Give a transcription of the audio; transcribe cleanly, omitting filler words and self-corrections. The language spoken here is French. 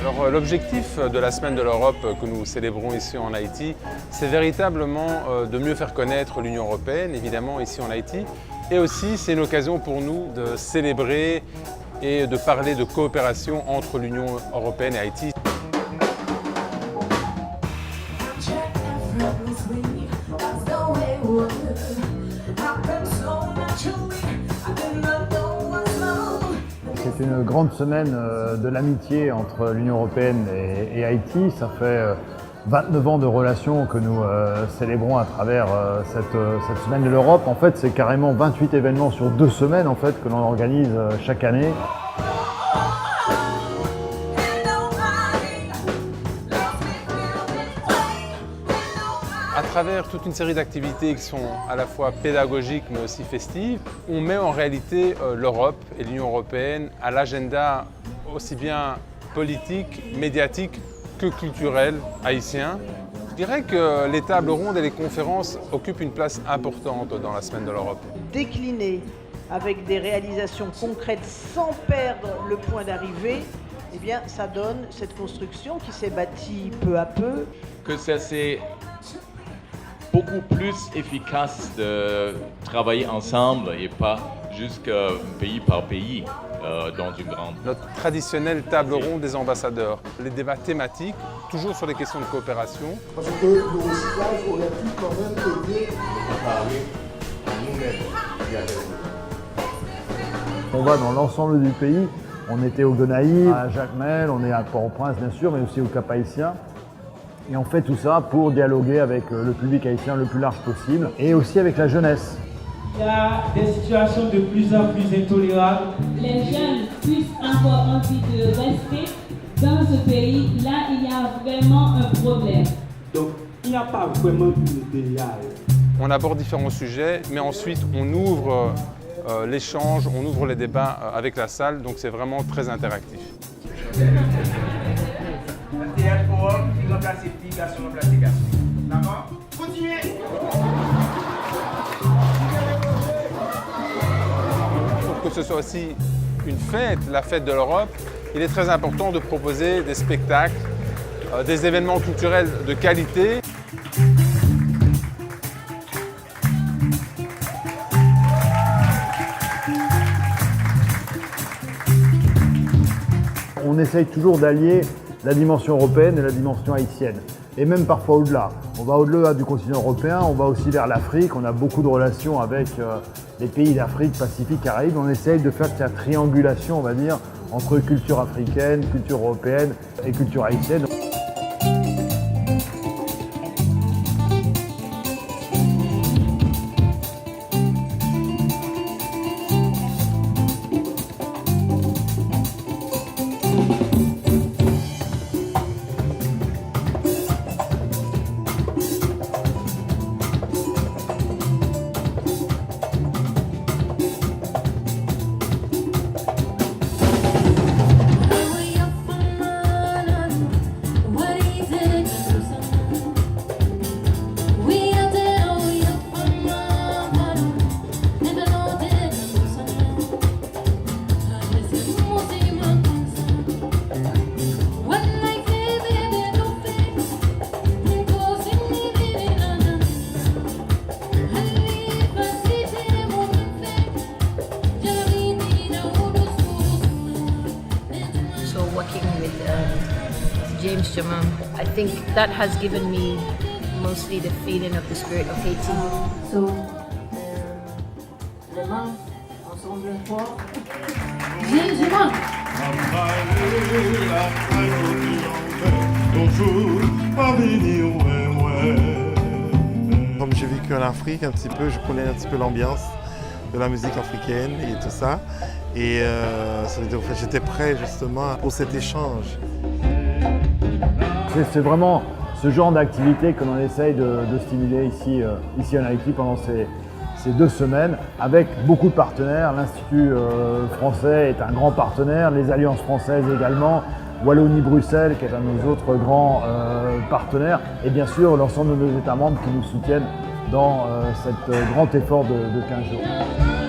Alors l'objectif de la Semaine de l'Europe que nous célébrons ici en Haïti, c'est véritablement de mieux faire connaître l'Union européenne, évidemment ici en Haïti, et aussi c'est une occasion pour nous de célébrer et de parler de coopération entre l'Union européenne et Haïti. C'est une grande semaine de l'amitié entre l'Union européenne et Haïti. Ça fait 29 ans de relations que nous célébrons à travers cette semaine de l'Europe. En fait, c'est carrément 28 événements sur 2 semaines en fait, que l'on organise chaque année. À travers toute une série d'activités qui sont à la fois pédagogiques mais aussi festives, on met en réalité l'Europe et l'Union européenne à l'agenda aussi bien politique, médiatique que culturel haïtien. Je dirais que les tables rondes et les conférences occupent une place importante dans la Semaine de l'Europe. Décliner avec des réalisations concrètes sans perdre le point d'arrivée, eh bien, ça donne cette construction qui s'est bâtie peu à peu. Que ça c'est beaucoup plus efficace de travailler ensemble et pas juste pays par pays dans une grande. Notre traditionnelle table ronde des ambassadeurs, les débats thématiques, toujours sur les questions de coopération. Parce que le recyclage aurait pu quand même aider à parler à nous-mêmes. On va dans l'ensemble du pays. On était au Gonaïves, à Jacmel, on est à Port-au-Prince bien sûr, mais aussi au Cap-Haïtien. Et on fait tout ça pour dialoguer avec le public haïtien le plus large possible et aussi avec la jeunesse. Il y a des situations de plus en plus intolérables. Les jeunes puissent avoir envie de rester dans ce pays. Là, il y a vraiment un problème. Donc, il n'y a pas vraiment de déliage. On aborde différents sujets, mais ensuite on ouvre l'échange, on ouvre les débats avec la salle, donc c'est vraiment très interactif. D'accord ? Continuez. Pour que ce soit aussi une fête, la fête de l'Europe, il est très important de proposer des spectacles, des événements culturels de qualité. On essaye toujours d'allier la dimension européenne et la dimension haïtienne. Et même parfois au-delà. On va au-delà du continent européen, on va aussi vers l'Afrique. On a beaucoup de relations avec les pays d'Afrique, Pacifique, Caraïbes. On essaye de faire cette triangulation, on va dire, entre culture africaine, culture européenne et culture haïtienne. James Jamam. I think that has given me mostly the feeling of the spirit of Haiti. So, les mains ensemble fort. James Jamam. Comme j'ai vécu en Afrique un petit peu, je connais un petit peu l'ambiance de la musique africaine et tout ça. Et ça veut dire, en fait, j'étais prêt justement pour cet échange. C'est vraiment ce genre d'activité que l'on essaye de stimuler ici en Haïti pendant ces 2 semaines, avec beaucoup de partenaires. L'Institut français est un grand partenaire, les Alliances françaises également, Wallonie-Bruxelles qui est un de nos autres grands partenaires, et bien sûr l'ensemble de nos États membres qui nous soutiennent dans cet grand effort de 15 jours.